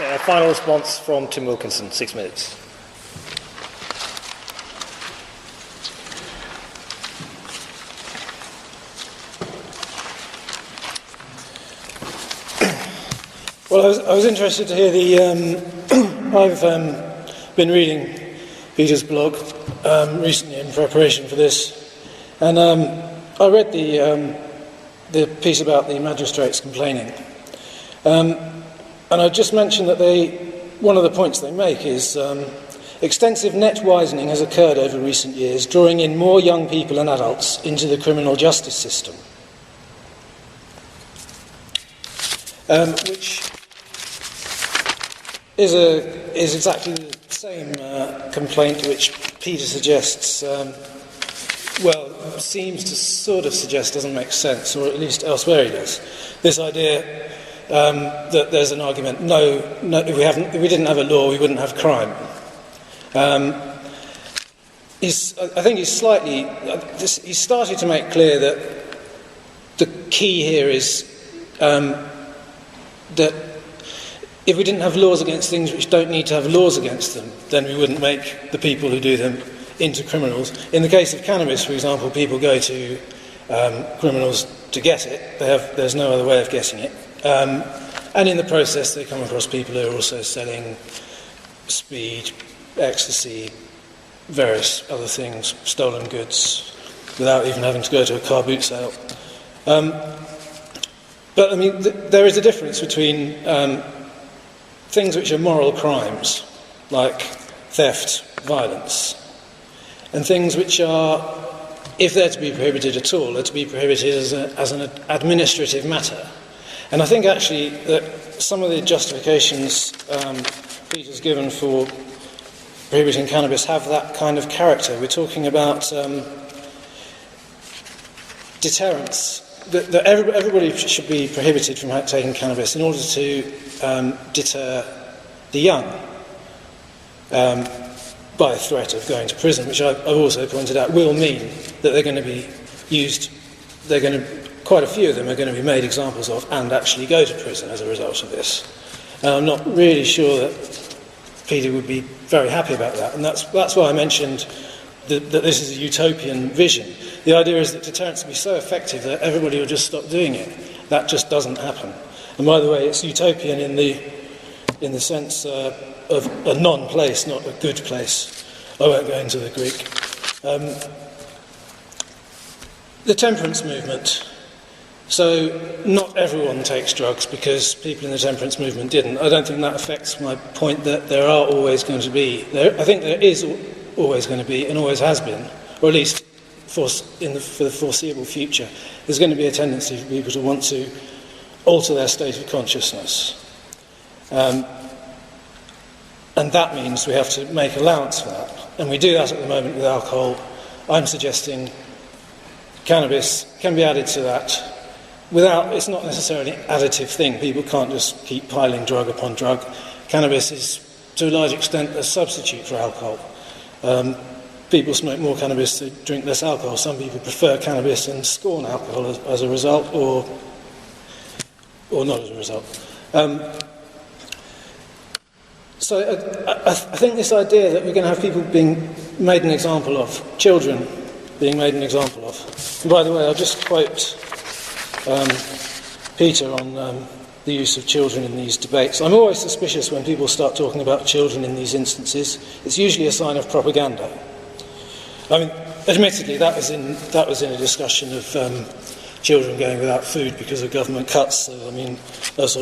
Okay, a final response from Tim Wilkinson, 6 minutes. Well, I was interested to hear I've been reading Peter's blog recently in preparation for this, and I read the piece about the magistrates complaining, and I just mentioned that one of the points they make is extensive net widening has occurred over recent years, drawing in more young people and adults into the criminal justice system, which is exactly the same complaint which Peter suggests, seems to sort of suggest doesn't make sense, or at least elsewhere he does. This idea that there's an argument, no, if we didn't have a law, we wouldn't have crime. I think he's started to make clear that the key here is that if we didn't have laws against things which don't need to have laws against them, then we wouldn't make the people who do them into criminals. In the case of cannabis, for example, people go to criminals to get it. There's no other way of getting it. And in the process, they come across people who are also selling speed, ecstasy, various other things, stolen goods, without even having to go to a car boot sale. But, I mean, there is a difference between things which are moral crimes, like theft, violence, and things which are, if they're to be prohibited at all, are to be prohibited as an administrative matter. And I think actually that some of the justifications Peter's given for prohibiting cannabis have that kind of character. We're talking about deterrence, that everybody should be prohibited from taking cannabis in order to deter the young by threat of going to prison, which I've also pointed out will mean that they're going to be used, quite a few of them are going to be made examples of and actually go to prison as a result of this. And I'm not really sure that Peter would be very happy about that, and that's why I mentioned that this is a utopian vision. The idea is that deterrence will be so effective that everybody will just stop doing it. That just doesn't happen. And by the way, it's utopian in the sense of a non-place, not a good place. I won't go into the Greek. The temperance movement. So not everyone takes drugs because people in the temperance movement didn't. I don't think that affects my point that there are always going to be. I think there is always going to be, and always has been, or at least for the foreseeable future, there's going to be a tendency for people to want to alter their state of consciousness. And that means we have to make allowance for that. And we do that at the moment with alcohol. I'm suggesting cannabis can be added to that it's not necessarily an additive thing. People can't just keep piling drug upon drug. Cannabis is, to a large extent, a substitute for alcohol. People smoke more cannabis to drink less alcohol. Some people prefer cannabis and scorn alcohol as a result, or not as a result. So I think this idea that we're going to have people being made an example of, children being made an example of. And by the way, I'll just quote Peter on the use of children in these debates. I'm always suspicious when people start talking about children in these instances. It's usually a sign of propaganda. I mean, admittedly, that was in a discussion of children going without food because of government cuts. So, I mean, that's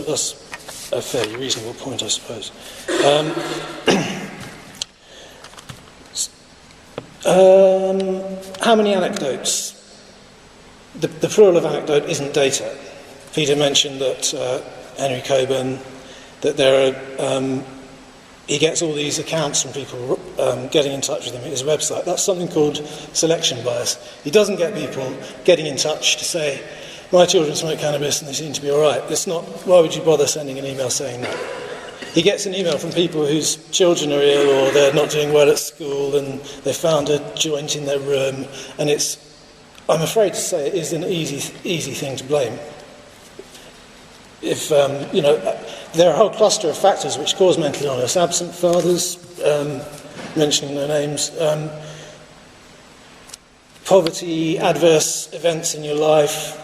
a fairly reasonable point, I suppose. How many anecdotes? The plural of anecdote isn't data. Peter mentioned that Henry Coburn, that there are, he gets all these accounts from people getting in touch with him at his website. That's something called selection bias. He doesn't get people getting in touch to say, my children smoke cannabis and they seem to be all right. It's not, why would you bother sending an email saying that? He gets an email from people whose children are ill or they're not doing well at school and they found a joint in their room, and it's, I'm afraid to say, it is an easy thing to blame. if there are a whole cluster of factors which cause mental illness: absent fathers, mentioning no names, poverty, adverse events in your life,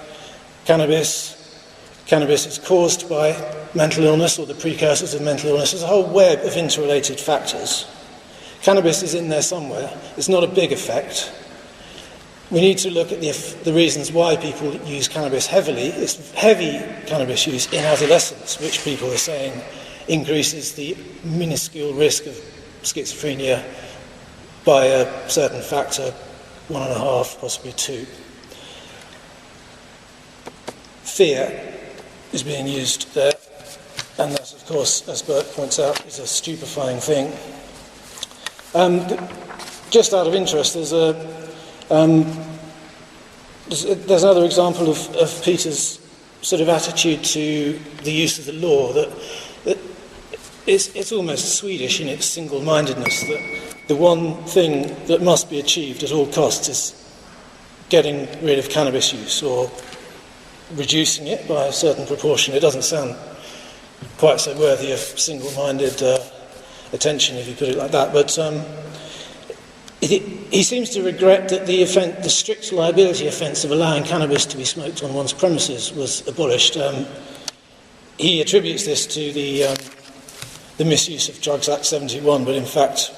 cannabis. Cannabis is caused by mental illness or the precursors of mental illness. There's a whole web of interrelated factors. Cannabis is in there somewhere. It's not a big effect. We need to look at the reasons why people use cannabis heavily. It's heavy cannabis use in adolescence, which people are saying increases the minuscule risk of schizophrenia by a certain factor, 1.5, possibly 2. Fear is being used there, and that, of course, as Bert points out, is a stupefying thing. Just out of interest, there's another example of Peter's sort of attitude to the use of the law, that it's almost Swedish in its single-mindedness, that the one thing that must be achieved at all costs is getting rid of cannabis use, or reducing it by a certain proportion. It doesn't sound quite so worthy of single-minded attention, if you put it like that, but he seems to regret that the strict liability offence of allowing cannabis to be smoked on one's premises was abolished. He attributes this to the Misuse of Drugs Act 71, but in fact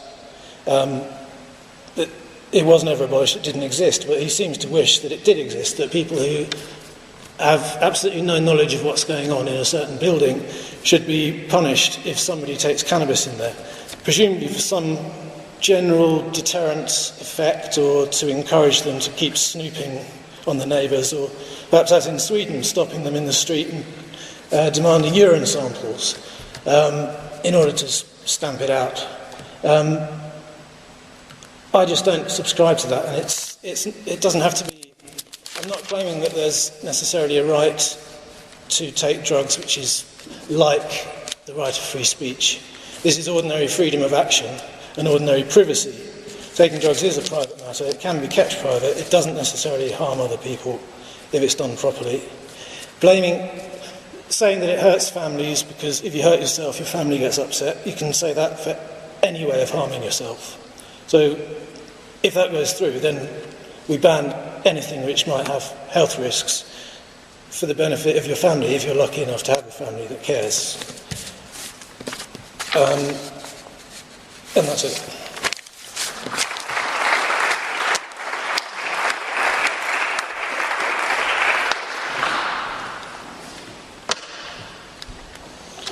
it was never abolished, it didn't exist, but he seems to wish that it did exist, that people who have absolutely no knowledge of what's going on in a certain building should be punished if somebody takes cannabis in there, presumably for some general deterrent effect, or to encourage them to keep snooping on the neighbours, or perhaps, as in Sweden, stopping them in the street and demanding urine samples in order to stamp it out. I just don't subscribe to that, and it doesn't have to be. I'm not claiming that there's necessarily a right to take drugs which is like the right of free speech. This is ordinary freedom of action and ordinary privacy. Taking drugs is a private matter. It can be kept private. It doesn't necessarily harm other people if it's done properly. Saying that it hurts families because if you hurt yourself, your family gets upset, you can say that for any way of harming yourself. So if that goes through, then we ban anything which might have health risks for the benefit of your family, if you're lucky enough to have a family that cares. And that's it.